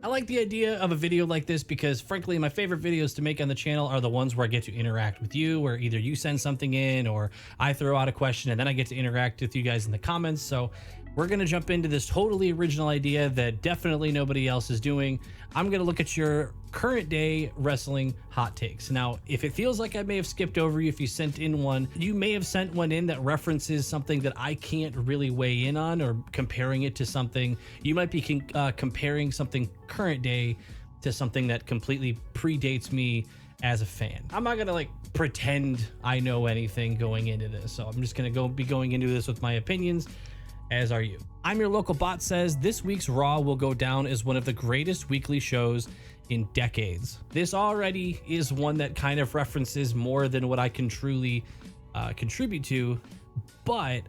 I like the idea of a video like this because frankly, my favorite videos to make on the channel are the ones where I get to interact with you, where either you send something in or I throw out a question and then I get to interact with you guys in the comments. So we're going to jump into this totally original idea that definitely nobody else is doing. I'm going to look at your current day wrestling hot takes. Now, if it feels like I may have skipped over you, if you sent in one, you may have sent one in that references something that I can't really weigh in on, or comparing it to something. You might be comparing something current day to something that completely predates me as a fan. I'm not gonna like pretend I know anything going into this, so I'm just gonna be going into this with my opinions, as are you. I'm Your Local Bot says this week's Raw will go down as one of the greatest weekly shows in decades. This already is one that kind of references more than what I can truly contribute to, but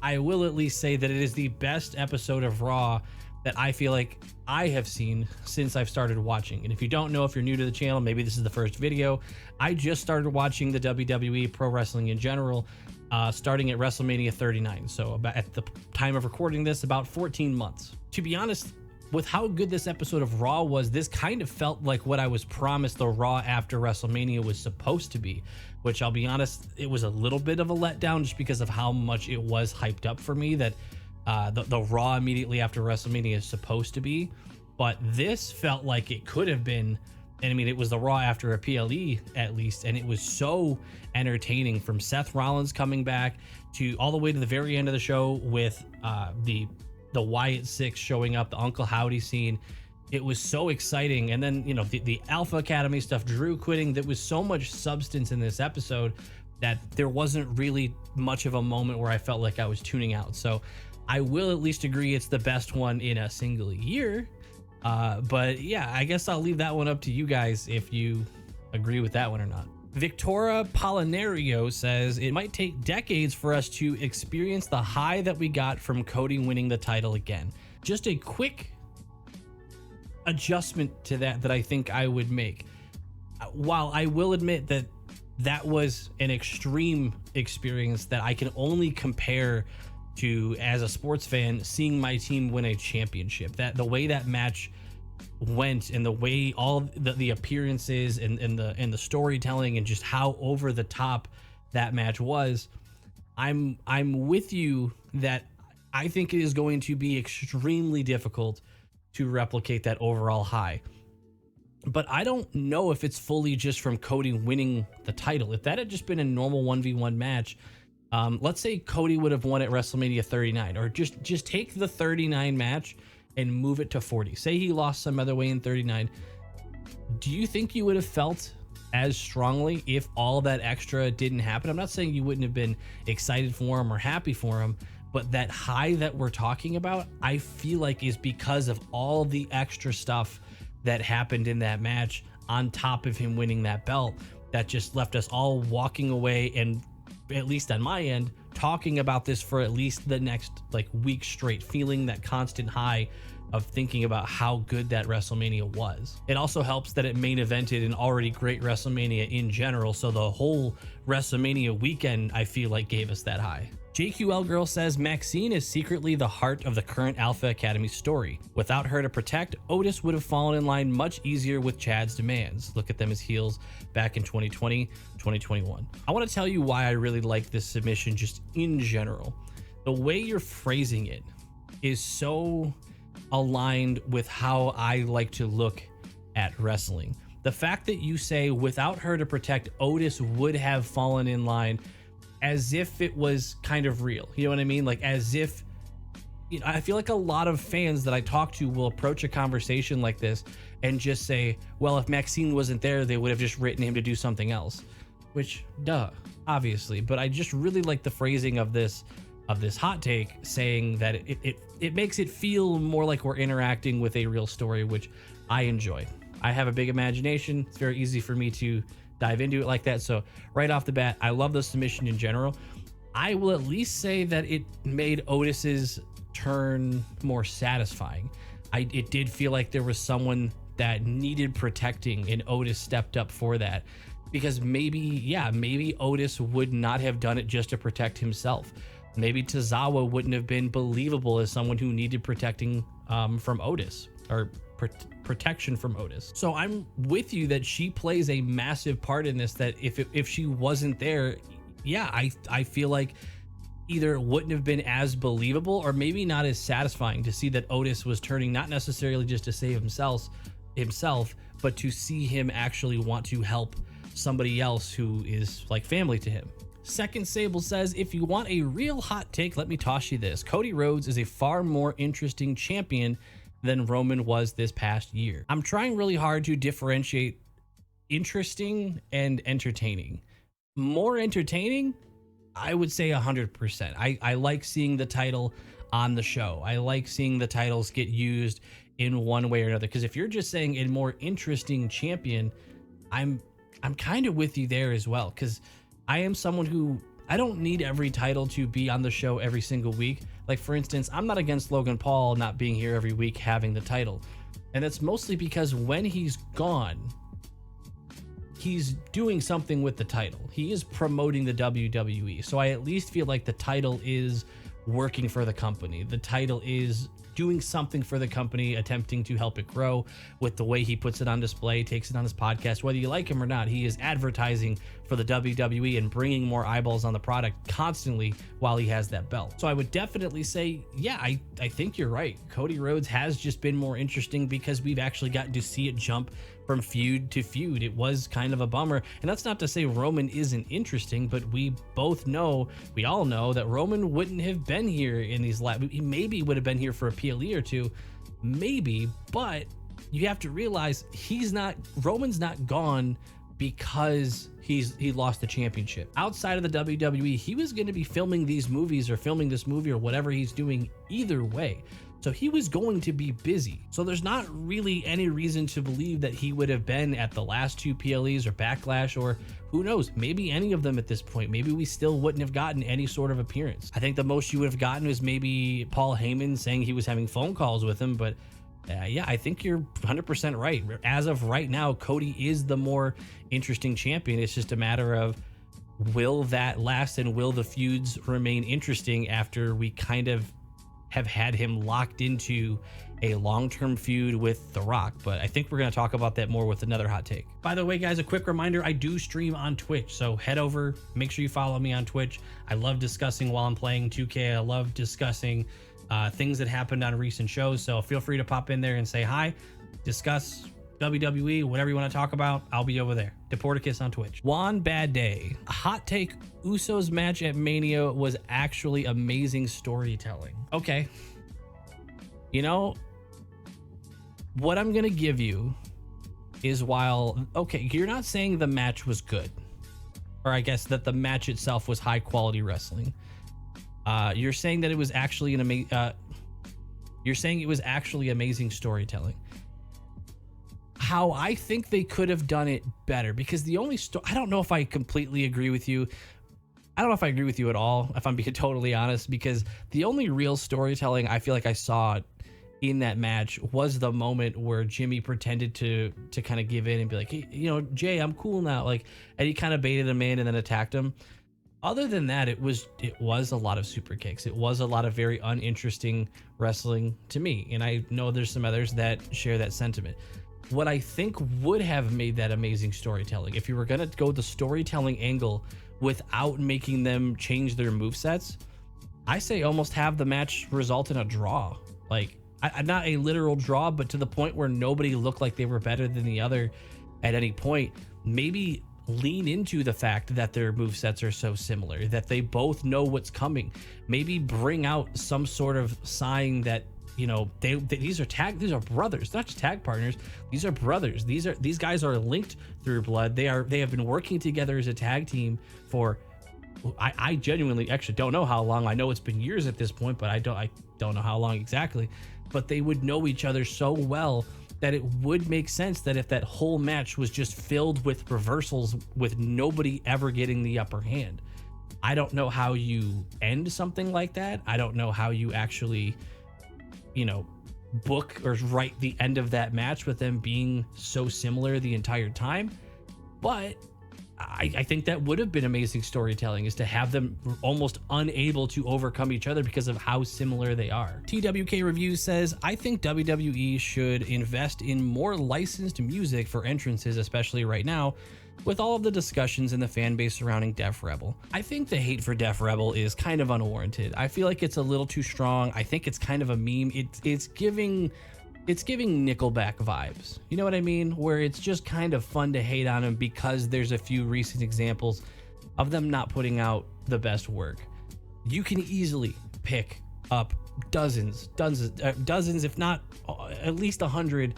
I will at least say that it is the best episode of Raw that I feel like I have seen since I've started watching. And if you don't know, if you're new to the channel, maybe this is the first video, I just started watching the WWE, pro wrestling in general, starting at WrestleMania 39. So about at the time of recording this, about 14 months. To be honest, with how good this episode of Raw was, this kind of felt like what I was promised the Raw after WrestleMania was supposed to be, which I'll be honest, it was a little bit of a letdown just because of how much it was hyped up for me that the Raw immediately after WrestleMania is supposed to be. But this felt like it could have been, and I mean, it was the Raw after a PLE at least, and it was so entertaining, from Seth Rollins coming back to all the way to the very end of the show with the Wyatt Six showing up, the Uncle Howdy scene. It was so exciting. And then, you know, the Alpha Academy stuff, Drew quitting, there was so much substance in this episode that there wasn't really much of a moment where I felt like I was tuning out. So I will at least agree it's the best one in a single year. But yeah, I guess I'll leave that one up to you guys if you agree with that one or not. Victoria Polinario says it might take decades for us to experience the high that we got from Cody winning the title again. Just a quick adjustment to that I think I would make. While I will admit that that was an extreme experience that I can only compare to, as a sports fan, seeing my team win a championship. That the way that match went and the way all the appearances and the storytelling and just how over the top that match was, I'm with you that I think it is going to be extremely difficult to replicate that overall high. But I don't know if it's fully just from Cody winning the title. If that had just been a normal 1v1 match, let's say Cody would have won at WrestleMania 39, or just take the 39 match and move it to 40. Say he lost some other way in 39. Do you think you would have felt as strongly if all that extra didn't happen? I'm not saying you wouldn't have been excited for him or happy for him, but that high that we're talking about, I feel like is because of all the extra stuff that happened in that match on top of him winning that belt, that just left us all walking away, and at least on my end, talking about this for at least the next like week straight, feeling that constant high of thinking about how good that WrestleMania was. It also helps that it main evented an already great WrestleMania in general, so the whole WrestleMania weekend I feel like gave us that high. JQL Girl says Maxine is secretly the heart of the current Alpha Academy story. Without her to protect, Otis would have fallen in line much easier with Chad's demands. Look at them as heels back in 2020, 2021. I want to tell you why I really like this submission just in general. The way you're phrasing it is so aligned with how I like to look at wrestling. The fact that you say without her to protect, Otis would have fallen in line, as if it was kind of real. You know what I mean? Like as if, you know, I feel like a lot of fans that I talk to will approach a conversation like this and just say, well, if Maxine wasn't there, they would have just written him to do something else, which duh, obviously. But I just really like the phrasing of this hot take, saying that it makes it feel more like we're interacting with a real story, which I enjoy. I have a big imagination. It's very easy for me to dive into it like that. So right off the bat, I love the submission in general. I will at least say that it made Otis's turn more satisfying. It did feel like there was someone that needed protecting, and Otis stepped up for that, because maybe Otis would not have done it just to protect himself. Maybe Tozawa wouldn't have been believable as someone who needed protecting from Otis, or protection from Otis. So I'm with you that she plays a massive part in this, that if she wasn't there, yeah, I feel like either it wouldn't have been as believable or maybe not as satisfying to see that Otis was turning not necessarily just to save himself, but to see him actually want to help somebody else who is like family to him. Second Sable says, if you want a real hot take, let me toss you this. Cody Rhodes is a far more interesting champion than Roman was this past year. I'm trying really hard to differentiate interesting and entertaining. More entertaining, I would say 100%. I like seeing the title on the show. I like seeing the titles get used in one way or another. Because if you're just saying a more interesting champion, I'm kind of with you there as well. Because I am someone who, I don't need every title to be on the show every single week. Like, for instance, I'm not against Logan Paul not being here every week having the title. And that's mostly because when he's gone, he's doing something with the title. He is promoting the WWE. So I at least feel like the title is working for the company. The title is doing something for the company, attempting to help it grow with the way he puts it on display, takes it on his podcast. Whether you like him or not, he is advertising for the WWE and bringing more eyeballs on the product constantly while he has that belt. So I would definitely say, yeah, I think you're right. Cody Rhodes has just been more interesting because we've actually gotten to see it jump from feud to feud. It was kind of a bummer. And that's not to say Roman isn't interesting, but we all know that Roman wouldn't have been here in these he maybe would have been here for a PLE or two, maybe, but you have to realize Roman's not gone because he lost the championship. Outside of the WWE, he was going to be filming these movies or filming this movie or whatever he's doing either way. So he was going to be busy. So there's not really any reason to believe that he would have been at the last two PLEs or Backlash, or who knows, maybe any of them at this point. Maybe we still wouldn't have gotten any sort of appearance. I think the most you would have gotten was maybe Paul Heyman saying he was having phone calls with him, but yeah, I think you're 100% right. As of right now, Cody is the more interesting champion. It's just a matter of, will that last and will the feuds remain interesting after we kind of have had him locked into a long-term feud with The Rock? But I think we're going to talk about that more with another hot take. By the way, guys, a quick reminder, I do stream on Twitch, so head over, make sure you follow me on Twitch. I love discussing while I'm playing 2K. I love discussing things that happened on recent shows, so feel free to pop in there and say hi, discuss WWE, whatever you want to talk about. I'll be over there. Deporticus on Twitch. Juan Bad Day. Hot take, Usos match at Mania was actually amazing storytelling. Okay. You know, what I'm going to give you is okay, you're not saying the match was good, or I guess that the match itself was high quality wrestling. You're saying that it was actually amazing storytelling. How I think they could have done it better, because the only I don't know if I completely agree with you. I don't know if I agree with you at all, if I'm being totally honest, because the only real storytelling I feel like I saw in that match was the moment where Jimmy pretended to kind of give in and be like, hey, you know, Jay, I'm cool now. Like, and he kind of baited him in and then attacked him. Other than that, it was a lot of super kicks. It was a lot of very uninteresting wrestling to me. And I know there's some others that share that sentiment. What I think would have made that amazing storytelling, if you were going to go the storytelling angle without making them change their movesets, I say almost have the match result in a draw. Like, not a literal draw, but to the point where nobody looked like they were better than the other at any point. Maybe lean into the fact that their movesets are so similar, that they both know what's coming. Maybe bring out some sort of sign that, you know, these are brothers, not just tag partners. These are brothers. These guys are linked through blood. They have been working together as a tag team for, I genuinely actually don't know how long. I know it's been years at this point, but I don't know how long exactly. But they would know each other so well that it would make sense that if that whole match was just filled with reversals with nobody ever getting the upper hand. I don't know how you end something like that. I don't know how you actually, you know, book or write the end of that match with them being so similar the entire time. But I think that would have been amazing storytelling, is to have them almost unable to overcome each other because of how similar they are. TWK Reviews says, I think WWE should invest in more licensed music for entrances, especially right now, with all of the discussions in the fan base surrounding Def Rebel. I think the hate for Def Rebel is kind of unwarranted. I feel like it's a little too strong. I think it's kind of a meme. It's giving Nickelback vibes. You know what I mean? Where it's just kind of fun to hate on them because there's a few recent examples of them not putting out the best work. You can easily pick up dozens, if not at least 100.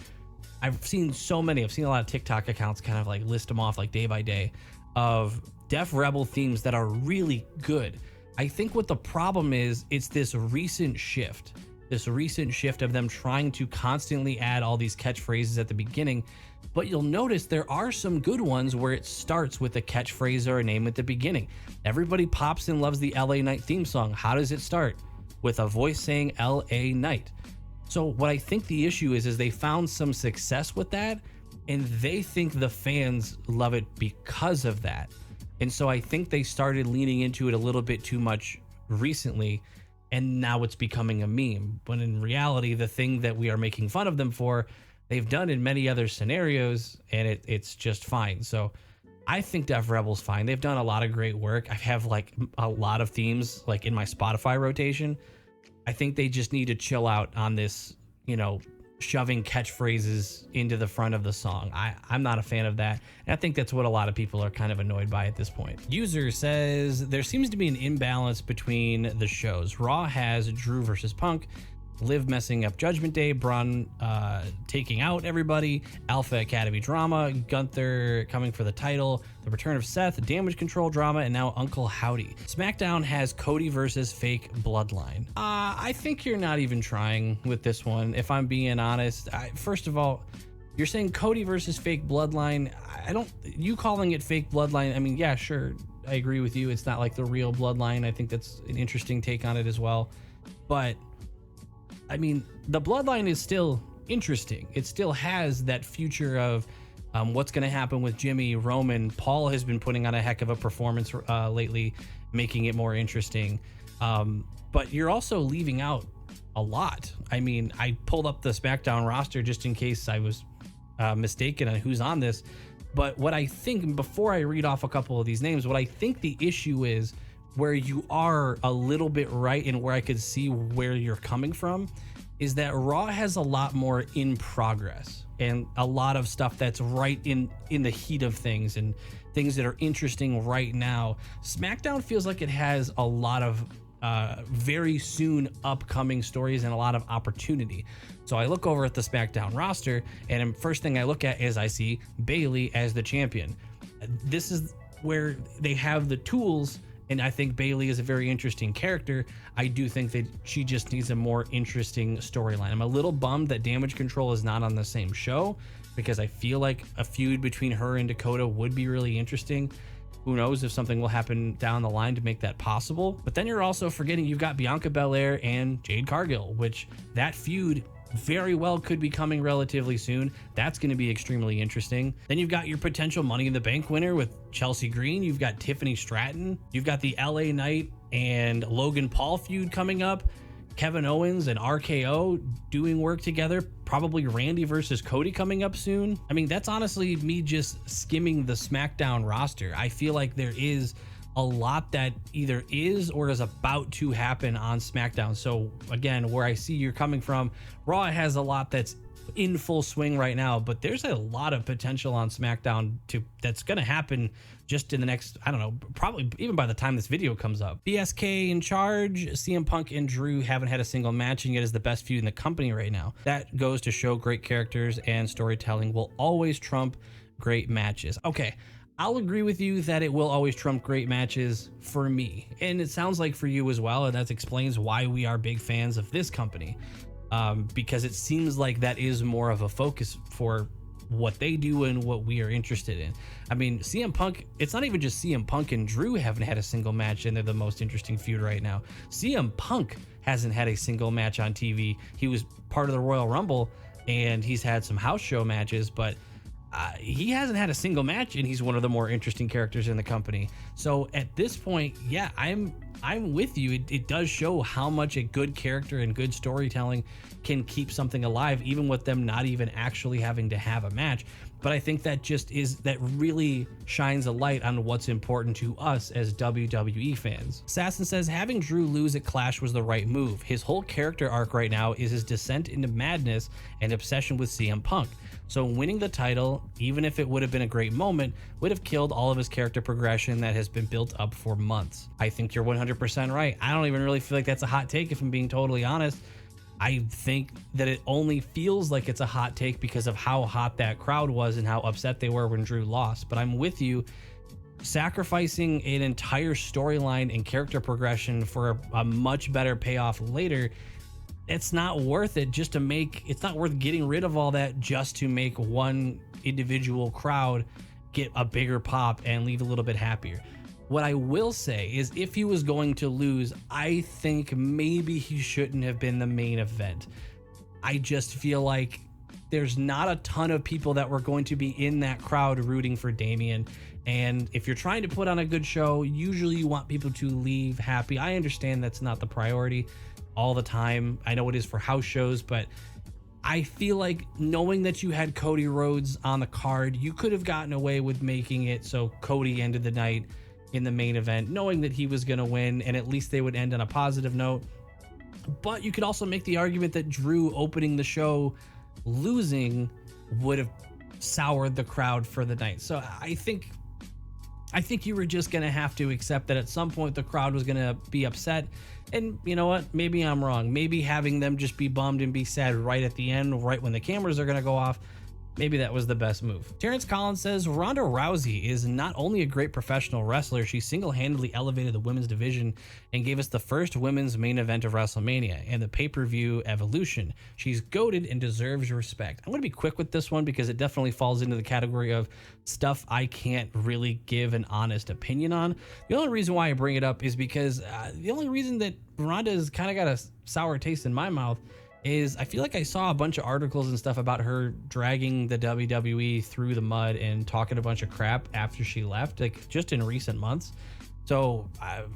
I've seen so many. I've seen a lot of TikTok accounts kind of like list them off like day by day of Def Rebel themes that are really good. I think what the problem is, it's this recent shift of them trying to constantly add all these catchphrases at the beginning. But you'll notice there are some good ones where it starts with a catchphrase or a name at the beginning. Everybody pops and loves the LA Knight theme song. How does it start? With a voice saying LA Knight. So what I think the issue is they found some success with that, and they think the fans love it because of that. And so I think they started leaning into it a little bit too much recently, and now it's becoming a meme. But in reality, the thing that we are making fun of them for, they've done in many other scenarios, and it's just fine. So I think Def Rebel's fine. They've done a lot of great work. I have like a lot of themes like in my Spotify rotation. I think they just need to chill out on this, shoving catchphrases into the front of the song. I'm not a fan of that. And I think that's what a lot of people are kind of annoyed by at this point. User says, there seems to be an imbalance between the shows. Raw has Drew versus Punk, Liv messing up Judgment Day, Braun taking out everybody, Alpha Academy drama, Gunther coming for the title, the return of Seth, Damage Control drama, and now Uncle Howdy. SmackDown has Cody versus Fake Bloodline. I think you're not even trying with this one, if I'm being honest. First of all, you're saying Cody versus Fake Bloodline. You calling it Fake Bloodline, I mean, yeah, sure, I agree with you. It's not like the real Bloodline. I think that's an interesting take on it as well. But I mean, the Bloodline is still interesting. It still has that future of what's going to happen with Jimmy, Roman. Paul has been putting on a heck of a performance lately, making it more interesting. But you're also leaving out a lot. I mean, I pulled up the SmackDown roster just in case I was mistaken on who's on this. But what I think, before I read off a couple of these names, what I think the issue is, where you are a little bit right and where I could see where you're coming from, is that Raw has a lot more in progress and a lot of stuff that's right in the heat of things and things that are interesting right now. SmackDown feels like it has a lot of very soon upcoming stories and a lot of opportunity. So I look over at the SmackDown roster, and first thing I look at is I see Bayley as the champion. This is where they have the tools. And I think Bayley is a very interesting character. I do think that she just needs a more interesting storyline. I'm a little bummed that Damage Control is not on the same show, because I feel like a feud between her and Dakota would be really interesting. Who knows if something will happen down the line to make that possible. But then you're also forgetting you've got Bianca Belair and Jade Cargill, which that feud very well could be coming relatively soon. That's going to be extremely interesting. Then you've got your potential Money in the Bank winner with Chelsea Green. You've got Tiffany Stratton. You've got the LA Knight and Logan Paul feud coming up. Kevin Owens and RKO doing work together. Probably Randy versus Cody coming up soon. I mean, that's honestly me just skimming the SmackDown roster. I feel like there is a lot that either is or is about to happen on SmackDown. So again, where I see you're coming from, Raw has a lot that's in full swing right now, but there's a lot of potential on SmackDown that's going to happen just in the next, I don't know, probably even by the time this video comes up. BSK in charge, CM Punk and Drew haven't had a single match, and yet is the best feud in the company right now. That goes to show great characters and storytelling will always trump great matches. Okay, I'll agree with you that it will always trump great matches for me. And it sounds like for you as well. And that explains why we are big fans of this company. Because it seems like that is more of a focus for what they do and what we are interested in. I mean, CM Punk, it's not even just CM Punk and Drew haven't had a single match and they're the most interesting feud right now. CM Punk hasn't had a single match on TV. He was part of the Royal Rumble and he's had some house show matches, but he hasn't had a single match, and he's one of the more interesting characters in the company. So at this point, yeah, I'm with you. It does show how much a good character and good storytelling can keep something alive, even with them not even actually having to have a match. But I think that really shines a light on what's important to us as WWE fans. Sasson says having Drew lose at Clash was the right move. His whole character arc right now is his descent into madness and obsession with CM Punk. So winning the title, even if it would have been a great moment, would have killed all of his character progression that has been built up for months. I think you're 100% right. I don't even really feel like that's a hot take, if I'm being totally honest. I think that it only feels like it's a hot take because of how hot that crowd was and how upset they were when Drew lost. But I'm with you. Sacrificing an entire storyline and character progression for a much better payoff later, it's not worth it it's not worth getting rid of all that just to make one individual crowd get a bigger pop and leave a little bit happier. What I will say is if he was going to lose, I think maybe he shouldn't have been the main event. I just feel like there's not a ton of people that were going to be in that crowd rooting for Damian. And if you're trying to put on a good show, usually you want people to leave happy. I understand that's not the priority all the time. I know it is for house shows, but I feel like knowing that you had Cody Rhodes on the card, you could have gotten away with making it so Cody ended the night in the main event, knowing that he was going to win, and at least they would end on a positive note. But you could also make the argument that Drew opening the show losing would have soured the crowd for the night. So I think you were just going to have to accept that at some point the crowd was going to be upset. And you know what? Maybe I'm wrong. Maybe having them just be bummed and be sad right at the end, right when the cameras are going to go off, maybe that was the best move. Terrence Collins says Ronda Rousey is not only a great professional wrestler, she single-handedly elevated the women's division and gave us the first women's main event of WrestleMania and the pay-per-view Evolution. She's goated and deserves respect. I'm going to be quick with this one because it definitely falls into the category of stuff I can't really give an honest opinion on. The only reason why I bring it up is because the only reason that Ronda's kind of got a sour taste in my mouth is I feel like I saw a bunch of articles and stuff about her dragging the WWE through the mud and talking a bunch of crap after she left, like just in recent months. So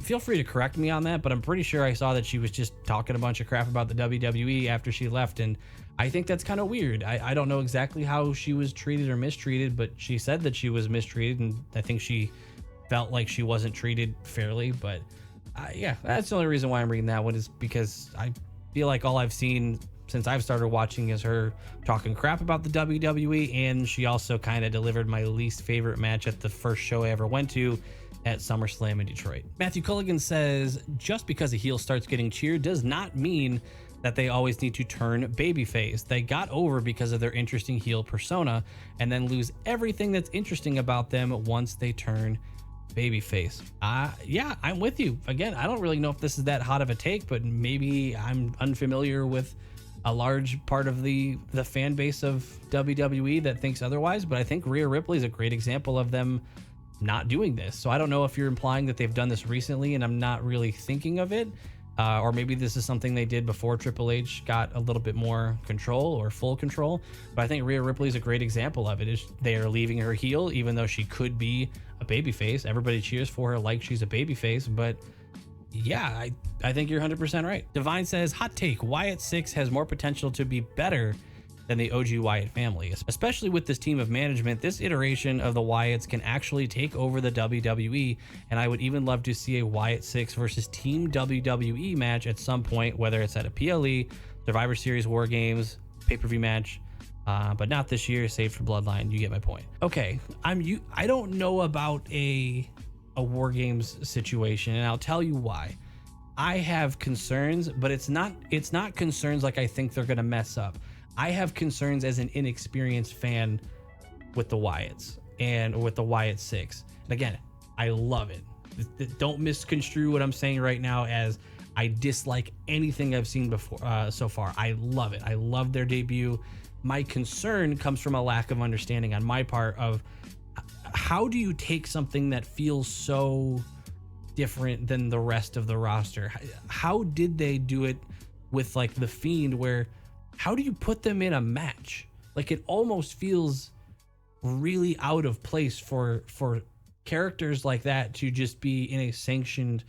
feel free to correct me on that, but I'm pretty sure I saw that she was just talking a bunch of crap about the WWE after she left. And I think that's kind of weird. I don't know exactly how she was treated or mistreated, but she said that she was mistreated. And I think she felt like she wasn't treated fairly. But yeah, that's the only reason why I'm reading that one, is because I feel like all I've seen since I've started watching is her talking crap about the WWE, and she also kind of delivered my least favorite match at the first show I ever went to at SummerSlam in Detroit. Matthew Culligan says, just because a heel starts getting cheered does not mean that they always need to turn babyface. They got over because of their interesting heel persona and then lose everything that's interesting about them once they turn babyface. Yeah, I'm with you. Again, I don't really know if this is that hot of a take, but maybe I'm unfamiliar with a large part of the fan base of WWE that thinks otherwise, but I think Rhea Ripley is a great example of them not doing this. So I don't know if you're implying that they've done this recently and I'm not really thinking of it, or maybe this is something they did before Triple H got a little bit more control or full control. But I think Rhea Ripley is a great example of it. Is they are leaving her heel even though she could be a babyface. Everybody cheers for her like she's a babyface, but yeah, I think you're 100% right. Divine says, hot take, Wyatt 6 has more potential to be better than the OG Wyatt family. Especially with this team of management, this iteration of the Wyatts can actually take over the WWE, and I would even love to see a Wyatt 6 versus Team WWE match at some point, whether it's at a PLE, Survivor Series, War Games, pay-per-view match, but not this year, saved for Bloodline. You get my point. Okay, I don't know about a War Games situation, and I'll tell you why. I have concerns, but it's not concerns like I think they're gonna mess up. I have concerns as an inexperienced fan with the Wyatts and with the Wyatt 6. And again, I love it. Don't misconstrue what I'm saying right now as I dislike anything I've seen before so far. I love it. I love their debut. My concern comes from a lack of understanding on my part of how do you take something that feels so different than the rest of the roster? How did they do it with like the Fiend, where how do you put them in a match? Like it almost feels really out of place for characters like that to just be in a sanctioned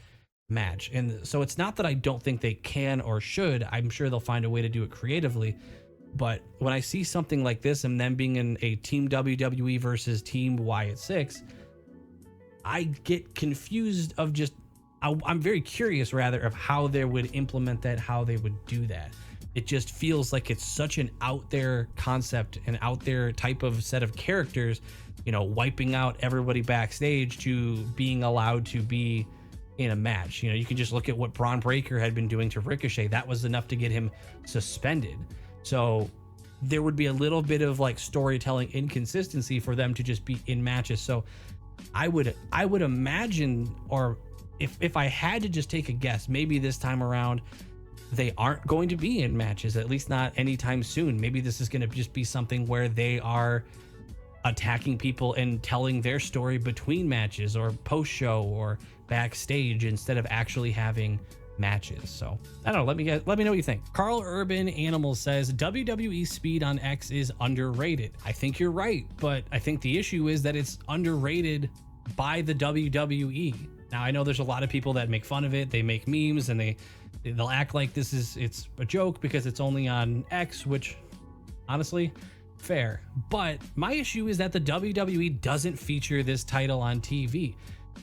match. And so it's not that I don't think they can or should. I'm sure they'll find a way to do it creatively. But when I see something like this and them being in a Team WWE versus Team Wyatt 6, I get confused of just, I'm very curious rather of how they would implement that, how they would do that. It just feels like it's such an out there concept, an out there type of set of characters, you know, wiping out everybody backstage to being allowed to be in a match. You know, you can just look at what Braun Breaker had been doing to Ricochet. That was enough to get him suspended. So there would be a little bit of like storytelling inconsistency for them to just be in matches. So I would imagine, or if I had to just take a guess, maybe this time around they aren't going to be in matches, at least not anytime soon. Maybe this is going to just be something where they are attacking people and telling their story between matches or post show or backstage instead of actually having matches. So I don't know. Let me know what you think. Carl Urban Animal says WWE speed on X is underrated. I think you're right, but I think the issue is that it's underrated by the WWE. Now I know there's a lot of people that make fun of it. They make memes and they'll act like it's a joke because it's only on X, which honestly, fair. But my issue is that the WWE doesn't feature this title on TV.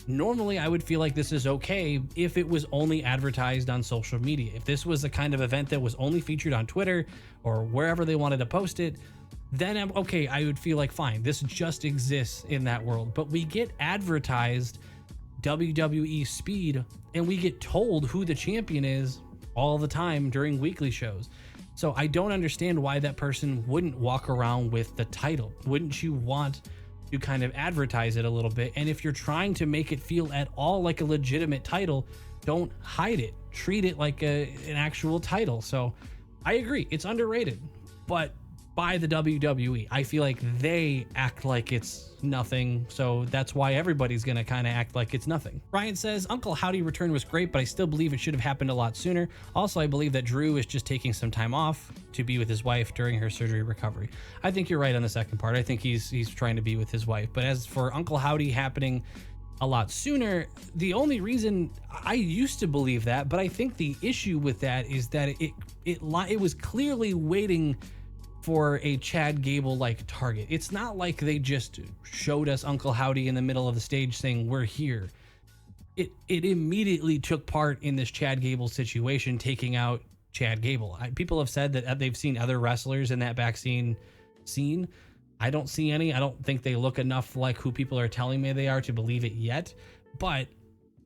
Normally, I would feel like this is okay if it was only advertised on social media. If this was a kind of event that was only featured on Twitter or wherever they wanted to post it, then I'm okay. I would feel like, fine, this just exists in that world. But we get advertised WWE speed and we get told who the champion is all the time during weekly shows. So I don't understand why that person wouldn't walk around with the title. Wouldn't you want to kind of advertise it a little bit? And if you're trying to make it feel at all like a legitimate title, don't hide it. Treat it like an actual title. So I agree, it's underrated, but by the WWE, I feel like they act like it's nothing. So that's why everybody's going to kind of act like it's nothing. Ryan says, Uncle Howdy return was great, but I still believe it should have happened a lot sooner. Also, I believe that Drew is just taking some time off to be with his wife during her surgery recovery. I think you're right on the second part. I think he's trying to be with his wife. But as for Uncle Howdy happening a lot sooner, the only reason I used to believe that, but I think the issue with that is that it was clearly waiting for a Chad Gable like target. It's not like they just showed us Uncle Howdy in the middle of the stage saying we're here. It immediately took part in this Chad Gable situation, taking out Chad Gable. People have said that they've seen other wrestlers in that back scene. I don't see any. I don't think they look enough like who people are telling me they are to believe it yet. But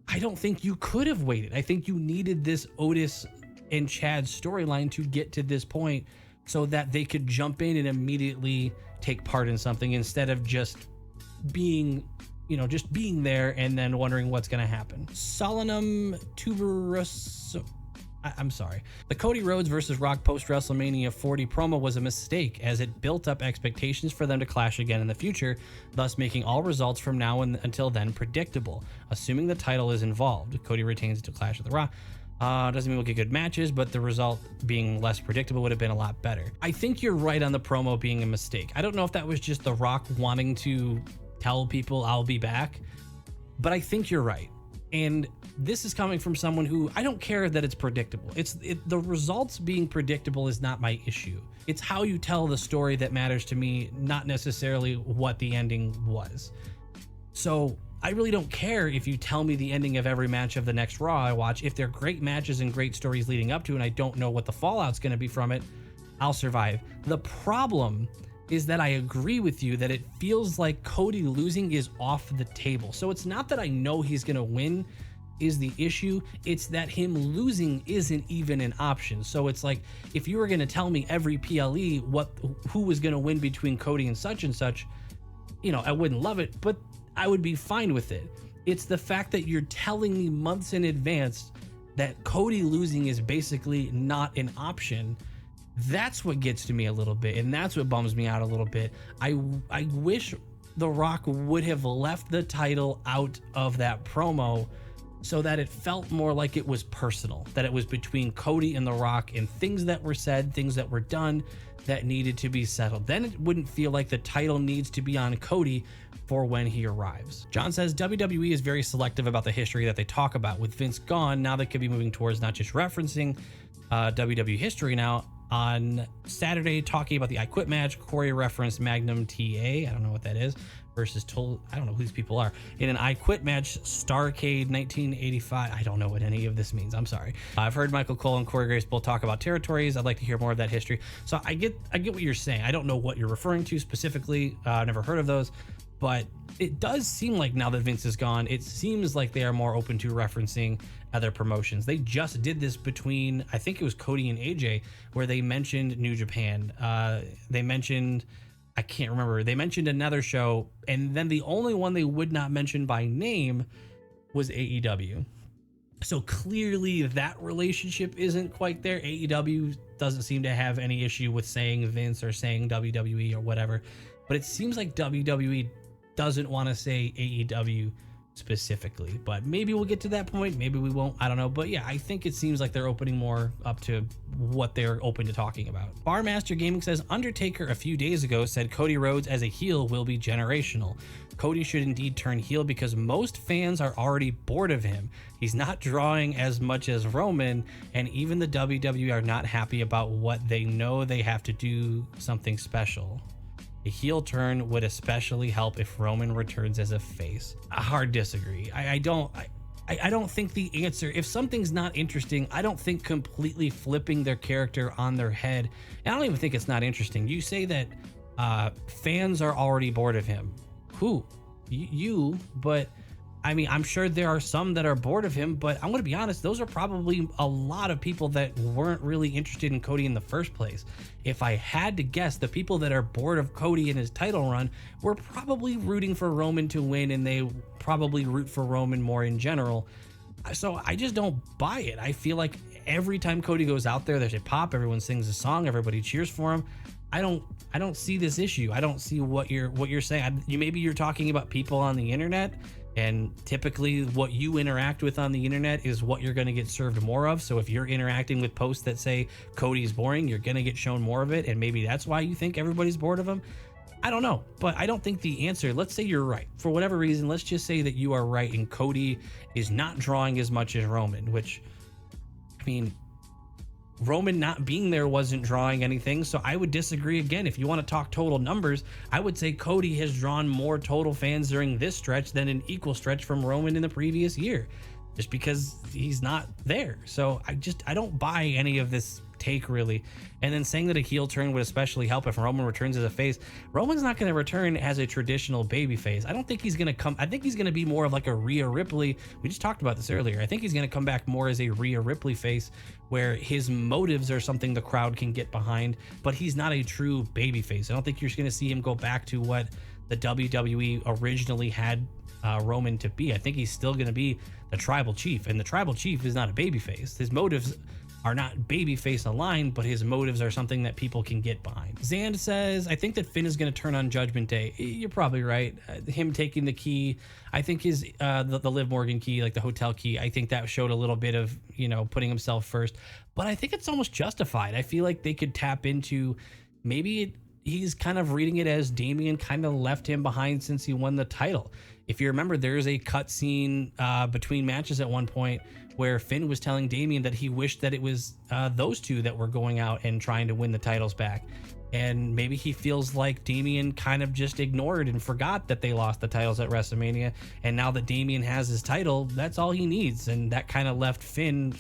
I don't think you could have waited. I think you needed this Otis and Chad storyline to get to this point so that they could jump in and immediately take part in something instead of just being there and then wondering what's going to happen. Solanum tuberous. I'm sorry. The Cody Rhodes versus Rock post WrestleMania 40 promo was a mistake as it built up expectations for them to clash again in the future, thus making all results from now until then predictable. Assuming the title is involved, Cody retains to clash with the Rock. Doesn't mean we'll get good matches, but the result being less predictable would have been a lot better. I think you're right on the promo being a mistake. I don't know if that was just The Rock wanting to tell people I'll be back, but I think you're right. And this is coming from someone who I don't care that it's predictable. The results being predictable is not my issue. It's how you tell the story that matters to me, not necessarily what the ending was. So I really don't care if you tell me the ending of every match of the next Raw I watch. If they're great matches and great stories leading up to, and I don't know what the fallout's going to be from it, I'll survive. The problem is that I agree with you that it feels like Cody losing is off the table. So it's not that I know he's going to win is the issue. It's that him losing isn't even an option. So it's like, if you were going to tell me every PLE who was going to win between Cody and such, I wouldn't love it, but I would be fine with it. It's the fact that you're telling me months in advance that Cody losing is basically not an option. That's what gets to me a little bit, and that's what bums me out a little bit. I wish The Rock would have left the title out of that promo so that it felt more like it was personal, that it was between Cody and The Rock, and things that were said, things that were done that needed to be settled. Then it wouldn't feel like the title needs to be on Cody for when he arrives. John says WWE is very selective about the history that they talk about. With Vince gone, now they could be moving towards not just referencing WWE history now. On Saturday, talking about the I Quit match, Corey referenced Magnum TA, I don't know what that is, versus I don't know who these people are. In an I Quit match, Starrcade 1985. I don't know what any of this means. I'm sorry. I've heard Michael Cole and Corey Graves both talk about territories. I'd like to hear more of that history. So I get what you're saying. I don't know what you're referring to specifically. I've never heard of those. But it does seem like now that Vince is gone, it seems like they are more open to referencing other promotions. They just did this between, I think it was Cody and AJ, where they mentioned New Japan. They mentioned, I can't remember, they mentioned another show, and then the only one they would not mention by name was AEW. So clearly that relationship isn't quite there. AEW doesn't seem to have any issue with saying Vince or saying WWE or whatever, but it seems like WWE doesn't want to say AEW specifically, but maybe we'll get to that point. Maybe we won't. I don't know. But yeah, I think it seems like they're opening more up to what they're open to talking about. Barmaster Gaming says Undertaker a few days ago said Cody Rhodes as a heel will be generational. Cody should indeed turn heel because most fans are already bored of him. He's not drawing as much as Roman, and even the WWE are not happy about what they know. They have to do something special. A heel turn would especially help if Roman returns as a face. A hard disagree. I don't think the answer, if something's not interesting, I don't think completely flipping their character on their head, and I don't even think it's not interesting. You say that fans are already bored of him. Who? You, but I mean, I'm sure there are some that are bored of him, but I'm going to be honest, those are probably a lot of people that weren't really interested in Cody in the first place. If I had to guess, the people that are bored of Cody and his title run were probably rooting for Roman to win, and they probably root for Roman more in general. So I just don't buy it. I feel like every time Cody goes out there, there's a pop, everyone sings a song, everybody cheers for him. I don't see this issue. I don't see what you're saying. Maybe you're talking about people on the internet, and typically what you interact with on the internet is what you're going to get served more of. So if you're interacting with posts that say Cody's boring, you're going to get shown more of it, and maybe that's why you think everybody's bored of him. I don't know, but I don't think the answer, let's say you're right. For whatever reason, let's just say that you are right and Cody is not drawing as much as Roman, which, I mean, Roman not being there wasn't drawing anything, so I would disagree again. If you want to talk total numbers, I would say Cody has drawn more total fans during this stretch than an equal stretch from Roman in the previous year, just because he's not there. So I don't buy any of this take, really. And then saying that a heel turn would especially help if Roman returns as a face. Roman's not going to return as a traditional baby face. I don't think he's going to come. I think he's going to be more of like a Rhea Ripley. We just talked about this earlier. I think he's going to come back more as a Rhea Ripley face, where his motives are something the crowd can get behind, but he's not a true baby face. I don't think you're going to see him go back to what the WWE originally had Roman to be. I think he's still going to be the tribal chief, and the tribal chief is not a baby face. His motives are not babyface aligned, but his motives are something that people can get behind. Zand says, I think that Finn is going to turn on Judgment Day. You're probably right. Him taking the key, I think his the Liv Morgan key, like the hotel key, I think that showed a little bit of, putting himself first, but I think it's almost justified. I feel like they could tap into, maybe he's kind of reading it as Damian kind of left him behind since he won the title. If you remember, there's a cut scene between matches at one point where Finn was telling Damian that he wished that it was those two that were going out and trying to win the titles back. And maybe he feels like Damian kind of just ignored and forgot that they lost the titles at WrestleMania. And now that Damian has his title, that's all he needs. And that kind of left Finn,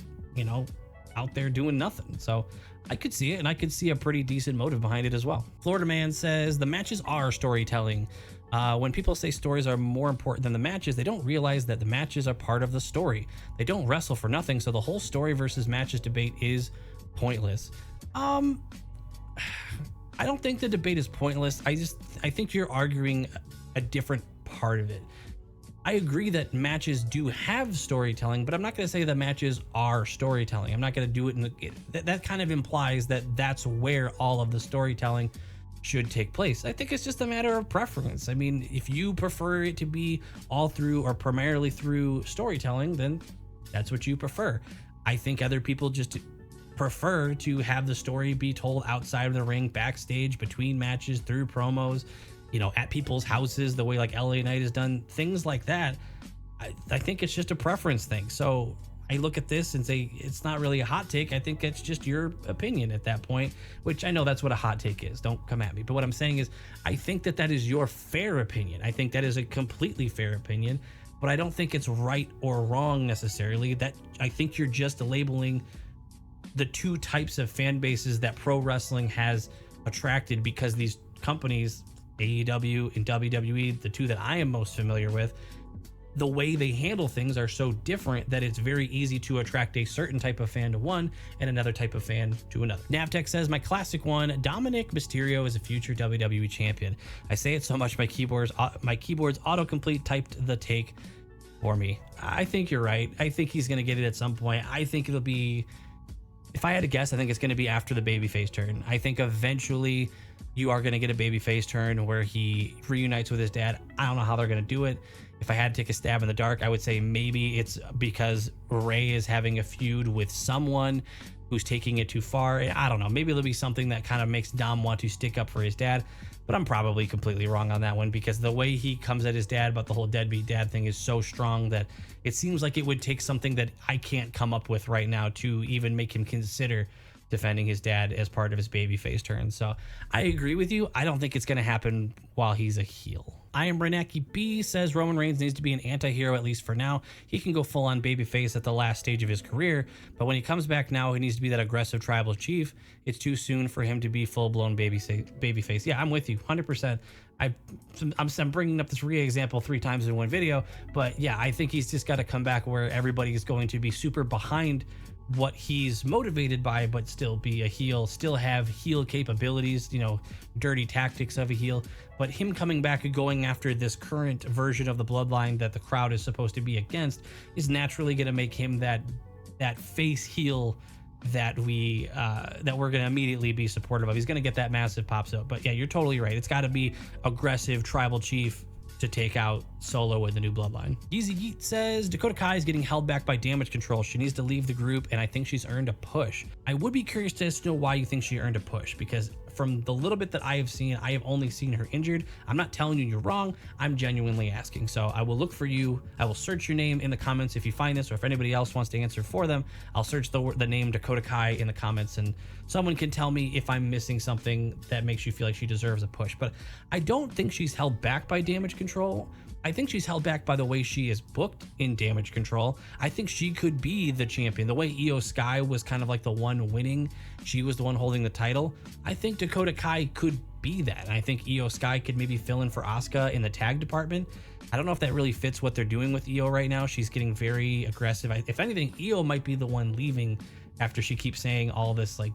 out there doing nothing. So I could see it, and I could see a pretty decent motive behind it as well. Florida Man says, the matches are storytelling. When people say stories are more important than the matches, they don't realize that the matches are part of the story. They don't wrestle for nothing, so the whole story versus matches debate is pointless. I don't think the debate is pointless. I think you're arguing a different part of it. I agree that matches do have storytelling, but I'm not going to say that matches are storytelling. I'm not going to do it that kind of implies that that's where all of the storytelling should take place. I think it's just a matter of preference. I mean, if you prefer it to be all through or primarily through storytelling, then that's what you prefer. I think other people just prefer to have the story be told outside of the ring, backstage, between matches, through promos, at people's houses, the way like LA Knight has done, things like that. I think it's just a preference thing. So I look at this and say it's not really a hot take. I think it's just your opinion at that point, which I know that's what a hot take is. Don't come at me. But what I'm saying is I think that is your fair opinion. I think that is a completely fair opinion, but I don't think it's right or wrong necessarily. That I think you're just labeling the two types of fan bases that pro wrestling has attracted, because these companies, AEW and WWE, the two that I am most familiar with, the way they handle things are so different that it's very easy to attract a certain type of fan to one and another type of fan to another. Navtech says, my classic one, Dominic Mysterio is a future WWE champion. I say it so much my keyboard's autocomplete typed the take for me. I think you're right. I think he's going to get it at some point. I think it'll be, if I had to guess, I think it's going to be after the babyface turn. I think eventually you are going to get a babyface turn where he reunites with his dad. I don't know how they're going to do it. If I had to take a stab in the dark, I would say maybe it's because Ray is having a feud with someone who's taking it too far. I don't know. Maybe there'll be something that kind of makes Dom want to stick up for his dad, but I'm probably completely wrong on that one, because the way he comes at his dad about the whole deadbeat dad thing is so strong that it seems like it would take something that I can't come up with right now to even make him consider defending his dad as part of his babyface turn. So I agree with you. I don't think it's going to happen while he's a heel. I am Renaki B says Roman Reigns needs to be an anti-hero, at least for now. He can go full on babyface at the last stage of his career, but when he comes back now, he needs to be that aggressive tribal chief. It's too soon for him to be full-blown babyface. Yeah, I'm with you 100%. I'm bringing up this Rhea example 3 times in one video, but yeah, I think he's just got to come back where everybody is going to be super behind what he's motivated by, but still be a heel, still have heel capabilities, dirty tactics of a heel. But him coming back and going after this current version of the bloodline that the crowd is supposed to be against is naturally going to make him that face heel that we're going to immediately be supportive of. He's going to get that massive pop up. But yeah, you're totally right. It's got to be aggressive tribal chief to take out Solo in the new bloodline. Yeezy Yeet says Dakota Kai is getting held back by Damage Control. She needs to leave the group, and I think she's earned a push. I would be curious to know why you think she earned a push, because from the little bit that I have seen, I have only seen her injured. I'm not telling you you're wrong. I'm genuinely asking. So I will look for you. I will search your name in the comments if you find this, or if anybody else wants to answer for them, I'll search the name Dakota Kai in the comments, and someone can tell me if I'm missing something that makes you feel like she deserves a push. But I don't think she's held back by Damage Control. I think she's held back by the way she is booked in Damage Control. I think she could be the champion. The way Io Sky was kind of like the one winning, she was the one holding the title. I think Dakota Kai could be that. And I think Io Sky could maybe fill in for Asuka in the tag department. I don't know if that really fits what they're doing with Io right now. She's getting very aggressive. If anything, Io might be the one leaving after she keeps saying all this like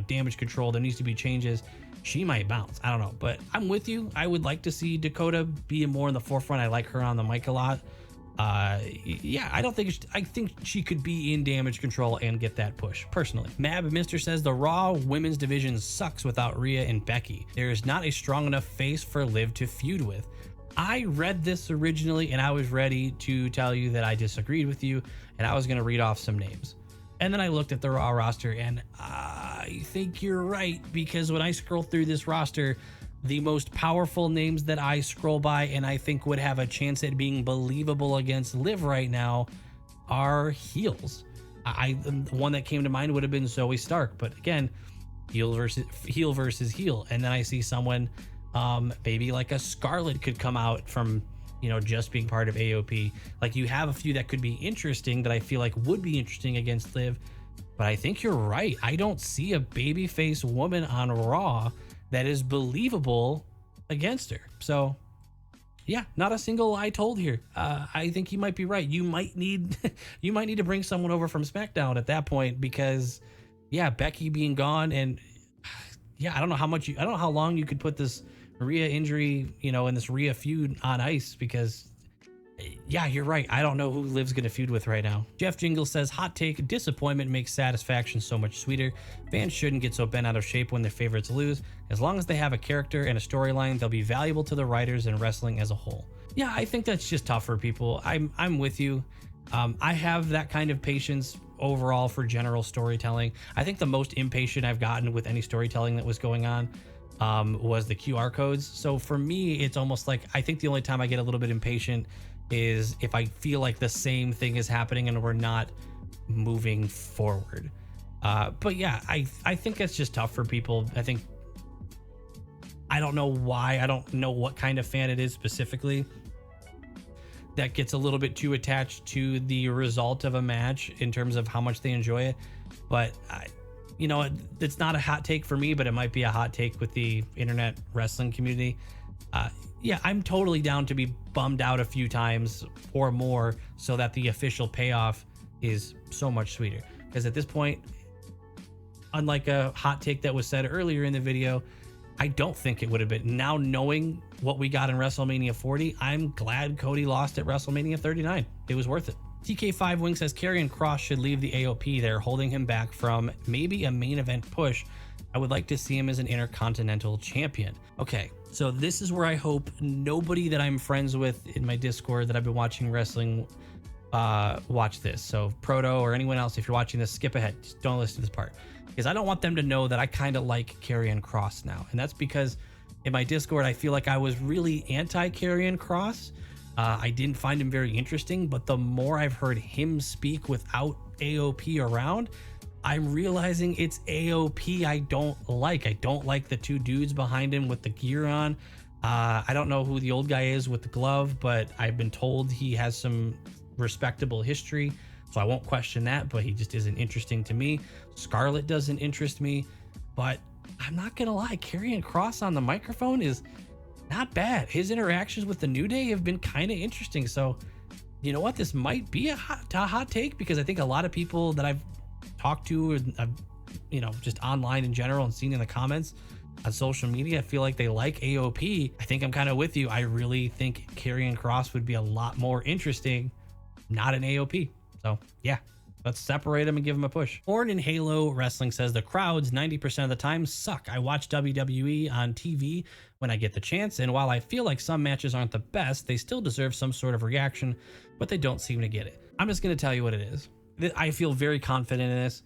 Damage Control, there needs to be changes. She might bounce. I don't know, but I'm with you. I would like to see Dakota be more in the forefront. I like her on the mic a lot. Yeah, I think she could be in Damage Control and get that push personally. Mab Mister says the Raw women's division sucks without Rhea and Becky. There is not a strong enough face for Liv to feud with. I read this originally and I was ready to tell you that I disagreed with you, and I was going to read off some names. And then I looked at the Raw roster, and I think you're right, because when I scroll through this roster, the most powerful names that I scroll by and I think would have a chance at being believable against Liv right now are heels. The one that came to mind would have been Zoe Stark, but again, heel versus heel. And then I see someone, maybe like a Scarlett could come out from just being part of AOP. Like, you have a few that could be interesting that I feel like would be interesting against Liv, but I think you're right. I don't see a babyface woman on Raw that is believable against her. So yeah, not a single lie told here. I think you might be right. You might need to bring someone over from SmackDown at that point, because yeah, Becky being gone, and yeah, I don't know how long you could put this Rhea injury, and this Rhea feud on ice, because Yeah, you're right. I don't know who Liv's gonna feud with right now. Jeff Jingle says, hot take, disappointment makes satisfaction so much sweeter. Fans shouldn't get so bent out of shape when their favorites lose. As long as they have a character and a storyline, they'll be valuable to the writers and wrestling as a whole. Yeah, I think that's just tough for people. I'm with you. I have that kind of patience overall for general storytelling. I think the most impatient I've gotten with any storytelling that was going on was the QR codes. So for me, it's almost like, I think the only time I get a little bit impatient is if I feel like the same thing is happening and we're not moving forward. But yeah, I think it's just tough for people. I don't know why. I don't know what kind of fan it is specifically that gets a little bit too attached to the result of a match in terms of how much they enjoy it. But it's not a hot take for me, but it might be a hot take with the internet wrestling community. Yeah, I'm totally down to be bummed out a few times or more so that the official payoff is so much sweeter. Because at this point, unlike a hot take that was said earlier in the video, I don't think it would have been. Now knowing what we got in WrestleMania 40, I'm glad Cody lost at WrestleMania 39. It was worth it. TK5 Wing says Karrion Kross should leave the AOP. They're holding him back from maybe a main event push. I would like to see him as an Intercontinental Champion. Okay, so this is where I hope nobody that I'm friends with in my Discord that I've been watching wrestling watch this. So Proto or anyone else, if you're watching this, skip ahead. Just don't listen to this part. Because I don't want them to know that I kind of like Karrion Kross now. And that's because in my Discord, I feel like I was really anti-Karrion Kross. I didn't find him very interesting, but the more I've heard him speak without AOP around, I'm realizing it's AOP I don't like. I don't like the two dudes behind him with the gear on. I don't know who the old guy is with the glove, but I've been told he has some respectable history, so I won't question that, but he just isn't interesting to me. Scarlett doesn't interest me, but I'm not gonna lie, Karrion Kross on the microphone is not bad. His interactions with the New Day have been kind of interesting. So you know what, this might be a hot take, because I think a lot of people that I've talked to, just online in general and seen in the comments on social media, I feel like they like AOP. I think I'm kind of with you. I really think Karrion Kross would be a lot more interesting not an AOP. So yeah, let's separate them and give them a push. Horn in Halo Wrestling says the crowds 90% of the time suck. I watch WWE on TV when I get the chance, and while I feel like some matches aren't the best, they still deserve some sort of reaction, but they don't seem to get it. I'm just going to tell you what it is. I feel very confident in this.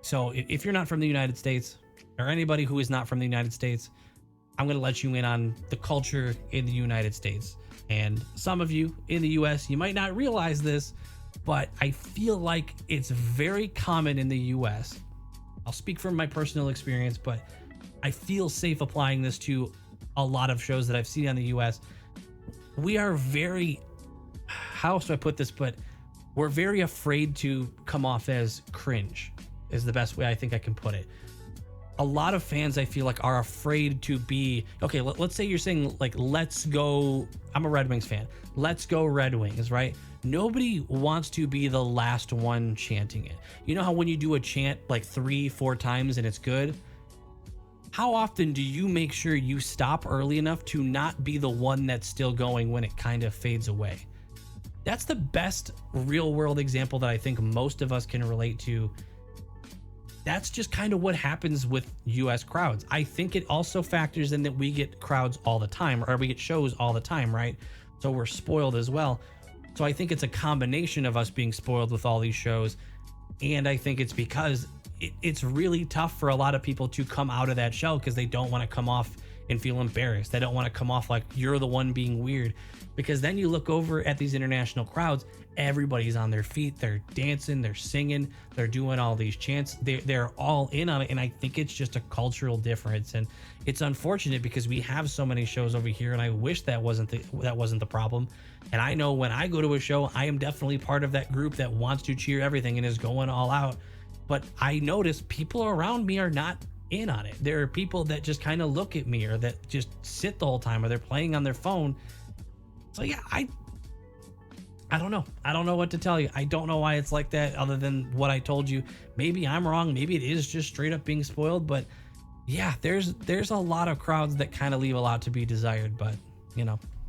So if you're not from the United States, or anybody who is not from the United States, I'm going to let you in on the culture in the United States. And some of you in the US, you might not realize this, but I feel like it's very common in the US. I'll speak from my personal experience, but I feel safe applying this to a lot of shows that I've seen on the US. We are very, how else do I put this? But we're very afraid to come off as cringe, is the best way I think I can put it. A lot of fans, I feel like, are afraid to be, okay, let's say you're saying like, let's go, I'm a Red Wings fan, let's go Red Wings, right? Nobody wants to be the last one chanting it. You know how when you do a chant like 3-4 times and it's good, how often do you make sure you stop early enough to not be the one that's still going when it kind of fades away? That's the best real world example that I think most of us can relate to. That's just kind of what happens with US crowds. I think it also factors in that we get crowds all the time, or we get shows all the time, right? So we're spoiled as well. So I think it's a combination of us being spoiled with all these shows. And I think it's because it's really tough for a lot of people to come out of that shell, because they don't want to come off and feel embarrassed. They don't want to come off like you're the one being weird, because then you look over at these international crowds, everybody's on their feet, they're dancing, they're singing, they're doing all these chants, they're all in on it. And I think it's just a cultural difference, and it's unfortunate because we have so many shows over here, and I wish that wasn't the problem. And I know when I go to a show, I am definitely part of that group that wants to cheer everything and is going all out, but I notice people around me are not in on it. There are people that just kind of look at me, or that just sit the whole time, or they're playing on their phone. So yeah, I don't know. I don't know what to tell you. I don't know why it's like that, other than what I told you. Maybe I'm wrong. Maybe it is just straight up being spoiled. But yeah, there's a lot of crowds that kind of leave a lot to be desired. But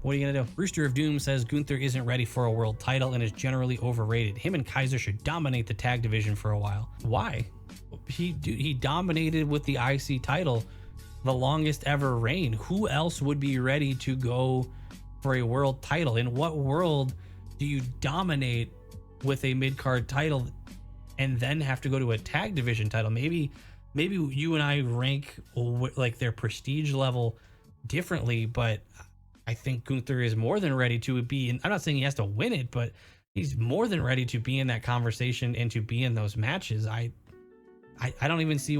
What are you gonna do? Rooster of Doom says Gunther isn't ready for a world title and is generally overrated. Him and Kaiser should dominate the tag division for a while. Why? He dominated with the IC title the longest ever reign. Who else would be ready to go for a world title? In what world do you dominate with a mid-card title and then have to go to a tag division title? Maybe you and I rank like their prestige level differently, but I think Gunther is more than ready to be in. I'm not saying he has to win it, but he's more than ready to be in that conversation and to be in those matches. I don't even see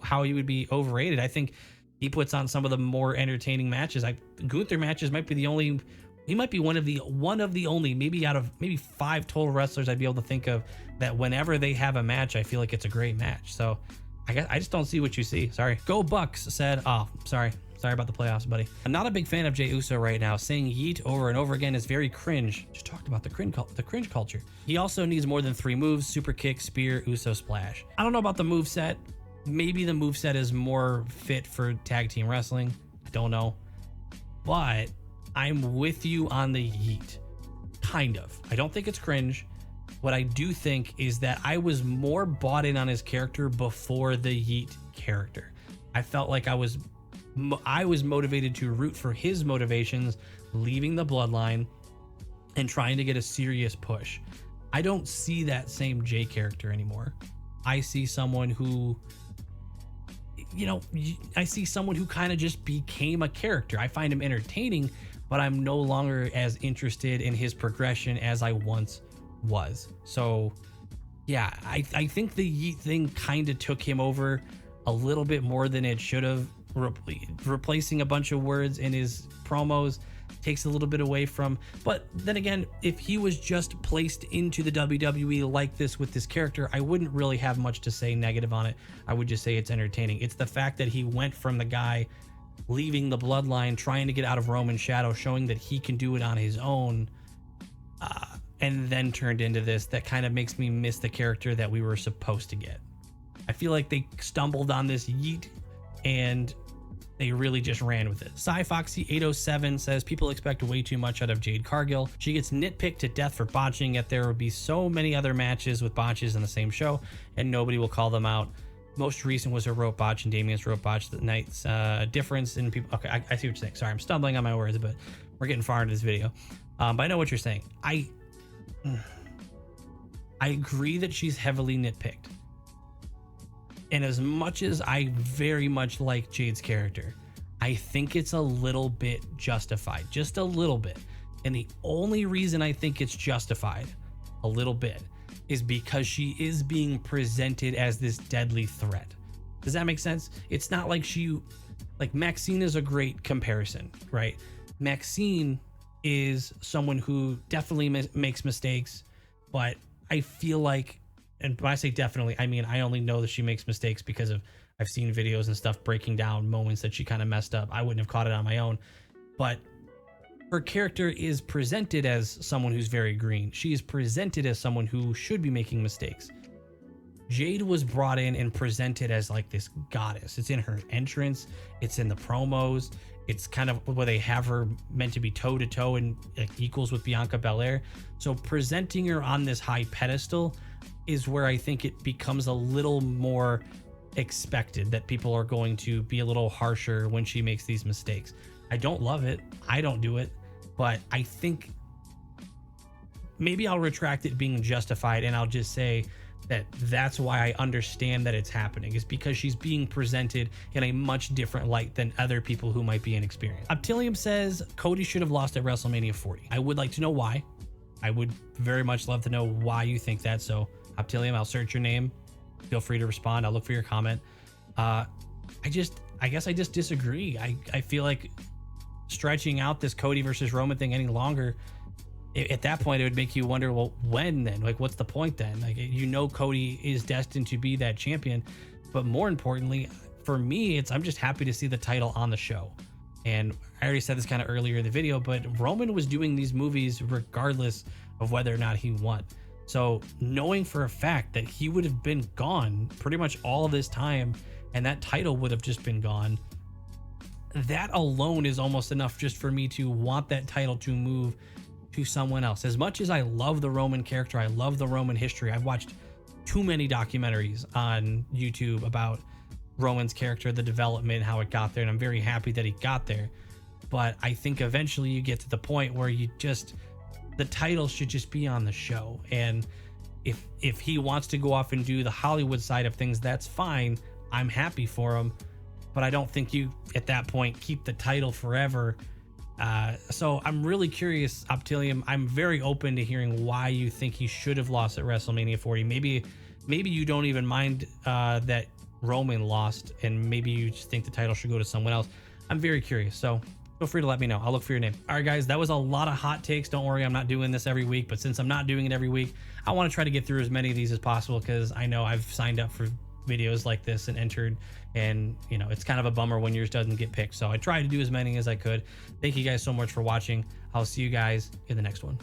how he would be overrated. I think he puts on some of the more entertaining matches. Gunther matches might be the only. He might be one of the only, maybe out of 5 total wrestlers I'd be able to think of that whenever they have a match, I feel like it's a great match. So I just don't see what you see. Sorry. Go Bucks said, oh, sorry about the playoffs, buddy. I'm not a big fan of Jey Uso right now. Saying yeet over and over again is very cringe. Just talked about the cringe culture. He also needs more than 3 moves: super kick, spear, Uso splash. I don't know about the move set. Maybe the move set is more fit for tag team wrestling. I don't know. But I'm with you on the yeet. Kind of. I don't think it's cringe. What I do think is that I was more bought in on his character before the yeet character. I felt like I was motivated to root for his motivations, leaving the bloodline and trying to get a serious push. I don't see that same Jay character anymore. I see someone who, kind of just became a character. I find him entertaining, but I'm no longer as interested in his progression as I once was. So yeah, I think the yeet thing kind of took him over a little bit more than it should have. Replacing a bunch of words in his promos takes a little bit away from, but then again, if he was just placed into the WWE like this with this character, I wouldn't really have much to say negative on it. I would just say it's entertaining. It's the fact that he went from the guy leaving the bloodline, trying to get out of Roman's shadow, showing that he can do it on his own, and then turned into this, that kind of makes me miss the character that we were supposed to get. I feel like they stumbled on this yeet and they really just ran with it. Foxy 807 says people expect way too much out of Jade Cargill. She gets nitpicked to death for botching, yet there will be so many other matches with botches in the same show and nobody will call them out. Most recent was her rope botch and Damien's rope botch. The night's difference in people. Okay, I see what you're saying. Sorry, I'm stumbling on my words, but we're getting far into this video. But I know what you're saying. I agree that she's heavily nitpicked. And as much as I very much like Jade's character, I think it's a little bit justified, just a little bit. And the only reason I think it's justified a little bit is because she is being presented as this deadly threat. Does that make sense? It's not like Maxine is a great comparison, right? Maxine is someone who definitely makes mistakes, but I feel like, and when I say definitely, I mean, I only know that she makes mistakes because I've seen videos and stuff breaking down moments that she kind of messed up. I wouldn't have caught it on my own, but her character is presented as someone who's very green. She is presented as someone who should be making mistakes. Jade was brought in and presented as like this goddess. It's in her entrance. It's in the promos. It's kind of where they have her meant to be toe to toe and equals with Bianca Belair. So presenting her on this high pedestal is where I think it becomes a little more expected that people are going to be a little harsher when she makes these mistakes. I don't love it. I don't do it, but I think maybe I'll retract it being justified and I'll just say that that's why I understand that it's happening, is because she's being presented in a much different light than other people who might be inexperienced. Optilium says Cody should have lost at WrestleMania 40. I would like to know why. I would very much love to know why you think that. So Optilium, I'll search your name. Feel free to respond. I'll look for your comment. I guess I just disagree. I feel like stretching out this Cody versus Roman thing any longer, at that point, it would make you wonder, well, when then? Like, what's the point then? Like, Cody is destined to be that champion. But more importantly, for me, I'm just happy to see the title on the show. And I already said this kind of earlier in the video, but Roman was doing these movies regardless of whether or not he won. So knowing for a fact that he would have been gone pretty much all of this time and that title would have just been gone, that alone is almost enough just for me to want that title to move to someone else. As much as I love the Roman character, I love the Roman history. I've watched too many documentaries on YouTube about Roman's character, the development, how it got there, and I'm very happy that he got there. But I think eventually you get to the point where the title should just be on the show. And if he wants to go off and do the Hollywood side of things, that's fine. I'm happy for him. But I don't think you, at that point, keep the title forever. So I'm really curious, Optilium. I'm very open to hearing why you think he should have lost at WrestleMania 40. Maybe you don't even mind that Roman lost, and maybe you just think the title should go to someone else. I'm very curious. So feel free to let me know. I'll look for your name. All right, guys, that was a lot of hot takes. Don't worry, I'm not doing this every week, but since I'm not doing it every week, I want to try to get through as many of these as possible, because I know I've signed up for videos like this and entered, and it's kind of a bummer when yours doesn't get picked. So I tried to do as many as I could. Thank you guys so much for watching. I'll see you guys in the next one.